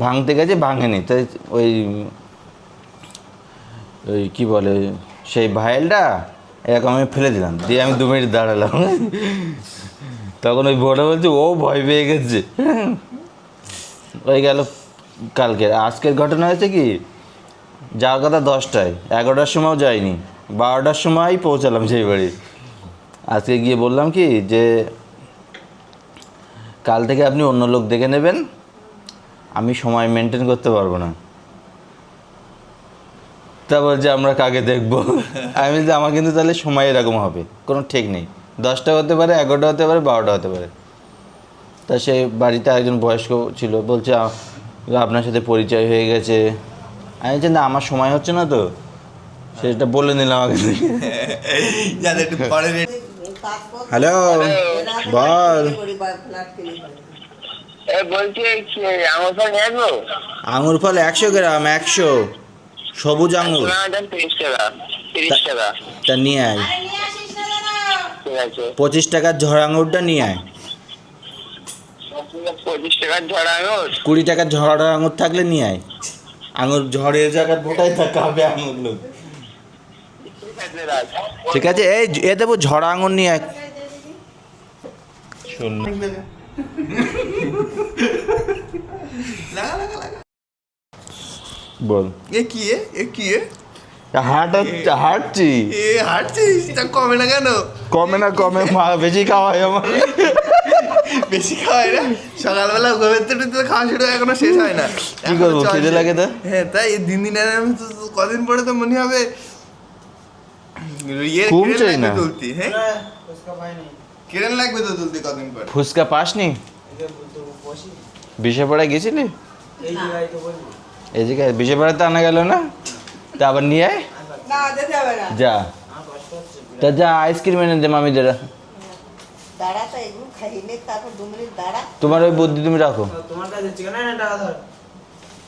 ভাঙতে গেছে, ভাঙেনি। তাই ওই ওই কী বলে সেই ভাইলটা এরকম আমি ফেলে দিলাম, দিয়ে আমি 2 মিনিট দাঁড়ালাম। তখন ওই বড় বলছে ও ভয় পেয়ে গেছে। ওই গেল কালকে। আজকের ঘটনা হয়েছে কি, যাওয়ার কথা 10টায়, 11টার সময়ও যাইনি, 12টার সময় পৌঁছালাম সেই বাড়ি। আজকে গিয়ে বললাম কি যে কাল থেকে আপনি অন্য লোক দেখে নেবেন, আমি সময় মেনটেন করতে পারবো না। তা বলছে আমরা কাকে দেখবো? আমি বলছি আমার কিন্তু তাহলে সময় এরকম হবে, কোনো ঠিক নেই। 10টা হতে পারে, 11টা হতে পারে, 12টা হতে পারে। তা সে বাড়িতে একজন বয়স্ক ছিল, বলছে আপনার সাথে পরিচয় হয়ে গেছে। আমি বলছি না আমার সময় হচ্ছে না তো, সেটা বলে নিলাম আগে থেকে। যাতে একটু পরে হ্যালো বল। বলছি আঙুর ফল নিয়ে আসবো? আঙুর ফল 100 গ্রাম, 100 সবুজ আঙুর। 30 টাকা 30 টাকা তা নিয়ে আয়। ঠিক আছে। 25 টাকার ঝড় আঙুরটা নিয়ে আয়। 25 টাকার ঝড় আঙুর 20 টাকার ঝড় আঙুর থাকলে নিয়ে আয়। আঙুর ঝড়ের জায়গায় বোটাই থাকা হবে আঙুর লোক। ঠিক আছে, এই এ দেবো ঝড় আঙুর নিয়ে আয়। শোন লাগা লাগা লাগা বল। এ কি এ কি হাঁটছি। এ হাঁটছিস তা কমে না কেন কমে না কমে, মা বেশি খাওয়াই আমার। বেশি খাওয়াই না সকালবেলা ঘুমের থেকে খাওয়া শুরু হয়, এখনো শেষ হয় না। কি করবো, এখনো খিদে চলছে। লাগে তো। হ্যাঁ তাই দিন দিন আর আমি তো কদিন পরে তো মনে হবে ইয়ে কমছেই কেরেন লাগবে না। তুলতি, হ্যাঁ কেরেন লাগবে তো তুলতি কদিন পর। ফুচকা পাসনি? বিশেপাড়ায় গেছিলি? এই যে বিশেপাড়াতে আনা গেল না, তা আবার নিয়ে আয়। না যেতে হবে না যা, তা যা আইসক্রিম এনে দে মামিদের। দাঁড়া তো, এগুলো খাইলে তারপর 2 মিনিট দাঁড়া। তোমার ওই বুদ্ধি তুমি রাখো, তোমারটা দিচ্ছি কেন না টাকা ধর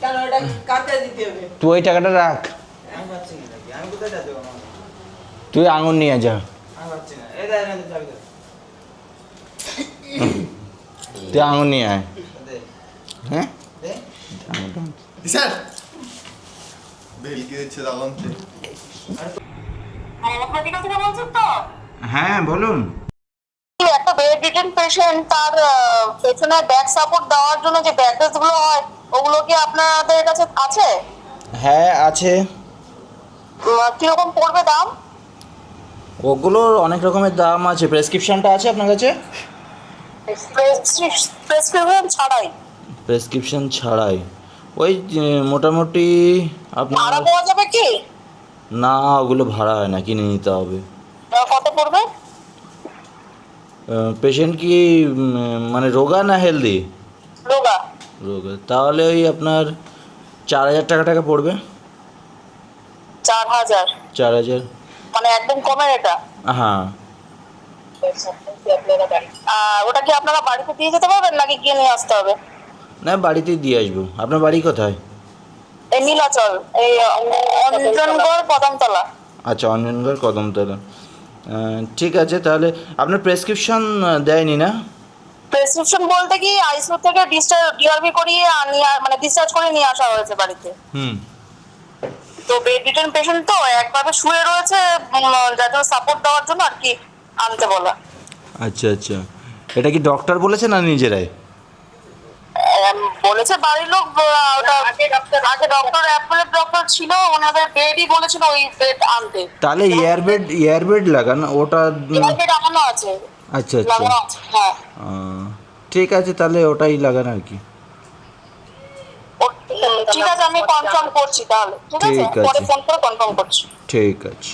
কেন ওটা কাটতে দিতে হবে তুই ওই টাকাটা রাখ, আমি পাচ্ছি না নাকি আমি কোথায় যাবো তুই আঙুর নিয়ে যা। আমি পাচ্ছি না এই দেখ না চাবি দে তুই আঙুর নিয়ে আয়। দে হ্যাঁ দে স্যার ভেলকি দিচ্ছে তখন থেকে। মমতাদিকা থেকে বলছেন তো? হ্যাঁ বলুন। একটা বেড রিটেন পেশেন্ট, তার পেছনে ব্যাক সাপোর্ট দেওয়ার জন্য যে ব্যান্ডেজ গুলো হয় ওগুলো কি আপনাদের কাছে আছে? হ্যাঁ আছে। কিরকম পড়বে দাম? ওগুলোর অনেক রকমের দাম আছে। প্রেসক্রিপশনটা আছে আপনার কাছে? প্রেসক্রিপশন ছাড়াই? প্রেসক্রিপশন ছাড়াই ওই মোটামুটি ভাড়া আপনার দেওয়া যাবে কি? না, ওগুলো ভাড়া হয় না, কিনে নিতে হবে। কত পড়বে? পেশেন্ট কি মানে রোগা না হেলদি? রোগা। রোগা, তাহলে ওই আপনার 4,000 টাকা পড়বে। 4,000? 4,000, মানে একদম কমের এটা? হ্যাঁ। ওটা কি আপনারা বাড়িতে দিয়ে যেতে পারবেন নাকি গিয়ে নিয়ে আসতে হবে? না, বাড়িতেই দিয়ে আসবো। আপনার বাড়ি কোথায়? এই নীলাচল, এই অঞ্জনগড় কদমতলা। আচ্ছা, অঞ্জনগড় কদমতলা। ঠিক আছে, তাহলে আপনার প্রেসক্রিপশন দেয়নি না? প্রেসক্রিপশন বলতে কি আইসিইউ থেকে ডিআরবি করিয়ে মানে ডিসচার্জ করে নিয়ে আসা হয়েছে বাড়িতে। হুম। তো বেড রিটেন পেশেন্ট তো একভাবে শুয়ে রয়েছে, যাতে সাপোর্ট দেওয়ার জন্য আর কি আনতে বলা। আচ্ছা আচ্ছা, এটা কি ডক্টর বলেছে না নিজেরাই? বলেছে বাড়ির লোক। ওটা আগে ডক্টর অ্যাপোলের ডক্টর ছিল, ওনাদের বেডই বলেছিল ওই বেড আনতে। তাহলে এয়ারবেড লাগান ওটা। বেড লাগানো আছে। আচ্ছা আচ্ছা, লাগানো আছে, হ্যাঁ। ঠিক আছে, তাহলে ওটাই লাগান আর কি। ঠিক আছে, আমি কনফার্ম করছি তাহলে। ঠিক আছে, ঠিক আছে। পরে ফোন করে কনফার্ম করছি। ঠিক আছে।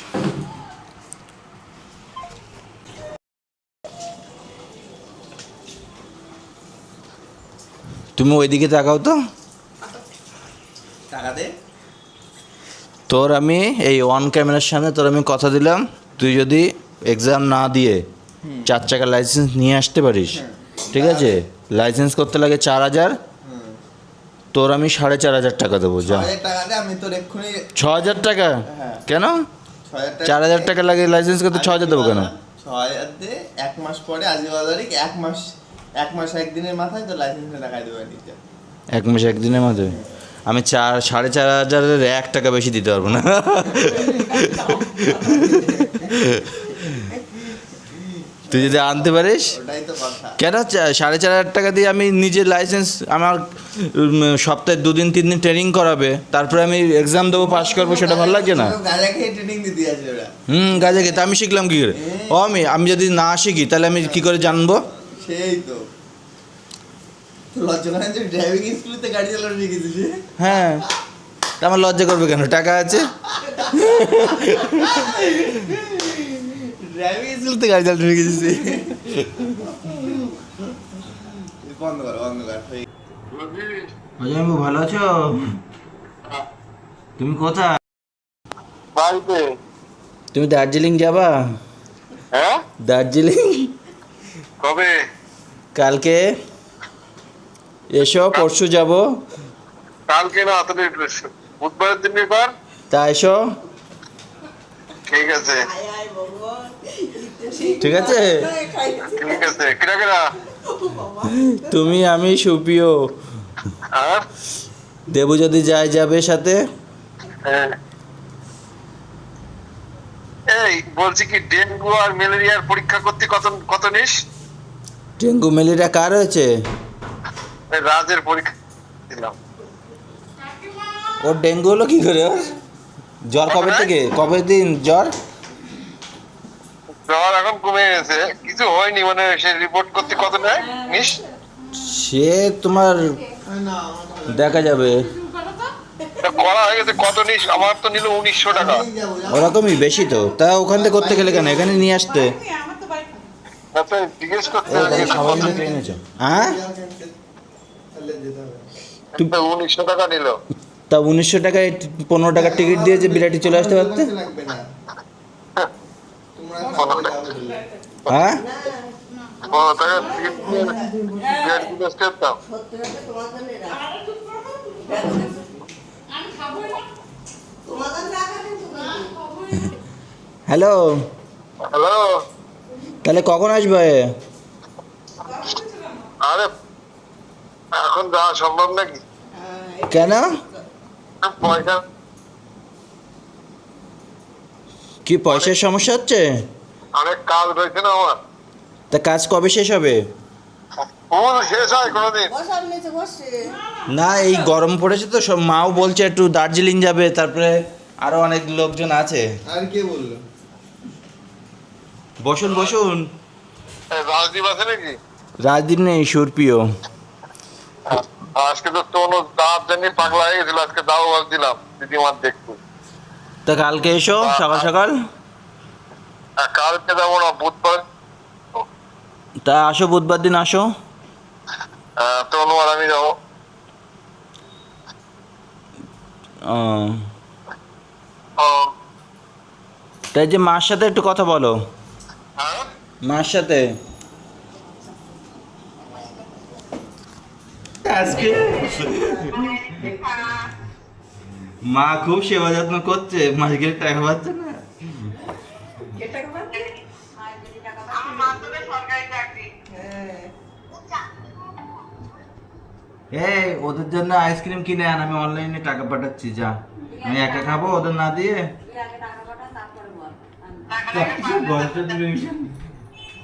তুমি ওইদিকে তাকাও তো। টাকা দে। তোর আমি এই অন ক্যামেরার সামনে তোর আমি কথা দিলাম, তুই যদি এক্সাম না দিয়ে 4 চাকার লাইসেন্স নিয়ে আসতে পারিস, ঠিক আছে? লাইসেন্স করতে লাগে 4,000, তোর আমি 4,500 টাকা দেবো। যা। 6,000 টাকা দে, আমি তোর এক্ষুনি 6,000 টাকা? হ্যাঁ। কেন? 6,000 4,000 টাকা লাগে লাইসেন্স করতে, 6,000 দেবো কেন? 6,000 দে, 1 মাস পরে আজকে 12 তারিখ, 1 মাস 1 দিনের মাথায় তোর লাইসেন্সের টাকা দেবো নিতে। 1 মাস 1 দিনের মধ্যে? আমি 4,500 1 টাকা বেশি দিতে পারবো না। তুই যদি আনতে পারিস। ওটাই তো কথা। কেন 4,500 টাকা দিয়ে আমি নিজের লাইসেন্স, আমার সপ্তাহে 2 দিন 3 দিন ট্রেনিং করাবে, তারপরে আমি এক্সাম দেবো, পাস করবো, সেটা ভালো লাগছে না? গাঁজা খেয়ে ট্রেনিং দিতে আছে ওরা। গাজা খেতে আমি শিখলাম কি করে? আমি যদি না শিখি তাহলে আমি কি করে জানবো? সেই তো লজ্জা করে যে ড্রাইভিং স্কুলেতে গাড়ি চালানো শিখেছিস। হ্যাঁ, তা আমার লজ্জা করবে কেন? টাকা আছে। ড্রাইভিং স্কুলতে গাড়ি চালানো শিখেছিস। বন্ধ কর। অজয়বাবু, ভালো আছো? তুমি কোথায়? বাড়িতে। তুমি দার্জিলিং যাবা? হ্যাঁ, দার্জিলিং কবে? কালকে এসো, পরশু যাব। কালকে না, তাহলে বুধবারের দিন কর। তা এসো। ঠিক আছে ঠিক আছে, ঠিক আছে। কিরা কিরা? তুমি, আমি, সুপ্রিয়, হ্যাঁ দেবু যদি যাবে সাথে। হ্যাঁ। এই বলছি কি, ডেঙ্গু আর ম্যালেরিয়ার পরীক্ষা করতে কত নিস? ডেঙ্গু ম্যালেরিয়া কার হয়েছে? এই রাজের পরীক্ষা দিলাম। ওর ডেঙ্গু হলো কি করে? ওর জ্বর কবে থেকে? কবে দিন জ্বর? জ্বর এখন কমে গেছে, কিছু হয়নি। মানে সে রিপোর্ট করতে কত নেয় নিস? সে তোমার দেখা যাবে। তা করা হয়ে গেছে, কত নিস? আমার তো নিল 1,900 টাকা। ওরকমই বেশি তো। তা ওখান থেকে করতে গেলে কেন? এখানে নিয়ে আসতে। আচ্ছা, জিজ্ঞেস করতে ও, তাহলে সবাই মিলে ট্রেনে এনেছো? হ্যাঁ, 1,900 টাকা নিল। তা 1,900 টাকায় 15 টাকার টিকিট দিয়ে যে বিরাটি চলে আসতে পারতে। লাগবে না। তোমরা হ্যাঁ, 15 টাকা টিকিট নিয়ে জিজ্ঞেস করতাম। সত্যি কথা তোমার জন্য তোমাদের রাখা কিন্তু হ্যালো, হ্যালো। তাহলে কখন আসবে? আরে এখন যাওয়া সম্ভব নাকি? কেন? পয়সা কি পয়সার সমস্যা হচ্ছে? অনেক কাজ রয়েছে না আমার। তা কাজ কবে শেষ হবে? ফুল শেষ হয় কোনোদিন? বসার নিচে বসে না, এই গরম পড়েছে তো, সব মাও বলছে একটু দার্জিলিং যাবে, তারপরে আরো অনেক লোকজন আছে। আর কে বললো? বসুন বসুন। রাজদীপ আছে নাকি? রাজদীপ নেই, সুরপিও। আজকে তো তোর দাঁত জানি পাগলা হয়ে গেছিল, আজকে দাও দিলাম দিদিমার দেখতে। তা কালকে এসো সকাল সকাল। আর কালকে যাবো না, বুধবার। তা আসো বুধবার দিন আসো। তনু আর আমি যাবো। ও, ও, তাই যে মার সাথে একটু কথা বলো, হ্যাঁ? মার সাথে। আজকে মা খুব সেবা যত্ন করছে, মাঝে টাকা পাচ্ছে না। এই ওদের জন্য আইসক্রিম কিনে আন, আমি অনলাইনে টাকা পাঠাচ্ছি, যা। আমি একা খাবো ওদের না দিয়ে।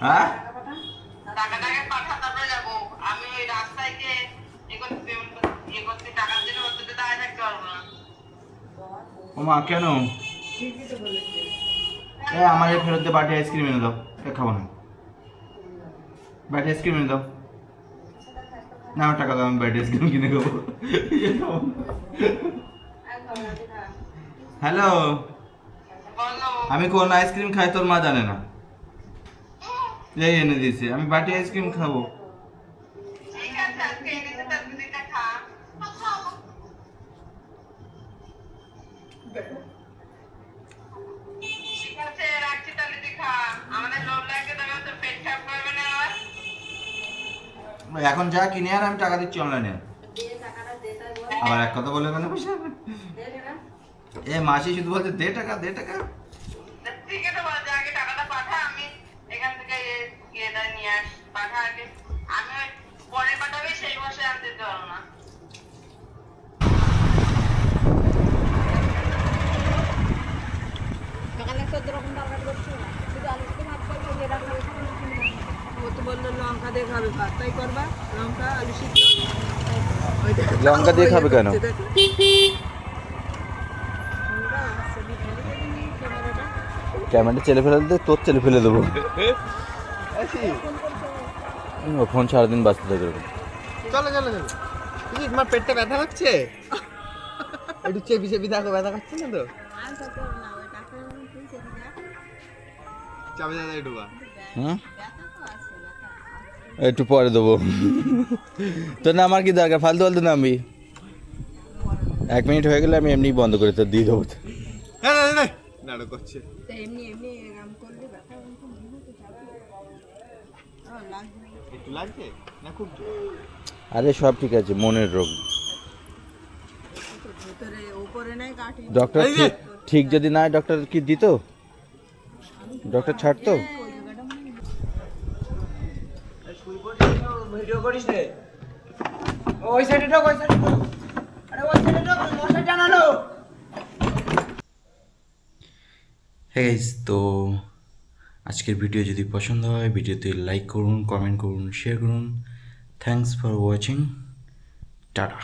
হ্যাঁ টাকাটাকে পাঠা, তারপরে যাবো। আমি ওই রাস্তায় গিয়ে টাকার জন্য ওর সাথে দাঁড়িয়ে থাকতে পারবো না। ও মা কেন? এ আমার এই ফেরত দিয়ে বাটি আইসক্রিম এনে দাও, এ খাবো না। বাটি আইসক্রিম এনে দাও না, আমার টাকা দাও, আমি বাটি আইসক্রিম কিনে খাবো। হ্যালো, বলো। আমি কোন আইসক্রিম খাই তোর মা জানে না, এই এনে দিয়েছে, আমি বাটি আইসক্রিম খাবো। ঠিক আছে, আজকে এনেছে তার দুদিটা খা। ঠিক আছে, রাখছি তাহলে, তুই খা। আমাদের লোভ লাগছে, তবে তোর পেট খারাপ করবে না আবার। এখন যা কিনে আন, আমি টাকা দিচ্ছি অনলাইনে। আবার এক কথা বলে কেন পয়সা? এ মাসি শুধু বলছে দে টাকা দে টাকা। ঠিক আছে, বলো যে আগে টাকাটা পাঠা, আমি এখান থেকে ইয়েটা নিয়ে আস। পাঠা আগে, আমি ওই পরে পাঠাবে, সেই বসে আনতে দিতে পারবো না। সকালে 14 রকম তরকারি করছো না, শুধু আলু সিদ্ধ ভাত করবে, যেটা খাবে ও তো বললো লঙ্কা দিয়ে খাবে ভাত, তাই করবা, লঙ্কা আলু সিদ্ধ। লঙ্কা দিয়ে খাবে কেন? ক্যামেরাটা চেলে ফেলে দিতে, তোর চেলে ফেলে দেবো। ফোন সারাদিন বাঁচতে থাকে এরকম। চলো চলো চলো। তুমি তোমার পেটটা ব্যথা হচ্ছে? একটু চেপি চেপি থাকো, ব্যথা করছে না তো? চাপে দাদা একটু বা। হুম, একটু পরে দেবো। তো না আমার কি দরকার ফালতু ফালতু নামবি? 1 মিনিট হয়ে গেলে আমি এমনি বন্ধ করে তো দিয়ে দেবো। নাটক করছে। এমনি এমনি এরকম করলে ব্যথা লাগবে। একটু লাগছে না খুব? আরে সব ঠিক আছে, মনের রোগ। ভিতরে উপরে নাই কাটে। ডক্টর ঠিক যদি না হয় ডক্টর কি দিত? ডক্টর ছাড়তো? ভিডিও করিস রে, ওই সাইডে ঢোক, ওই সাইডে ঢোক। আরে ওই সাইডে ঢোক, মশাই টানালো। হ্যাঁ গাইস, তো আজকের ভিডিও যদি পছন্দ হয় ভিডিওতে লাইক করুন, কমেন্ট করুন, শেয়ার করুন। Thanks for watching, tata.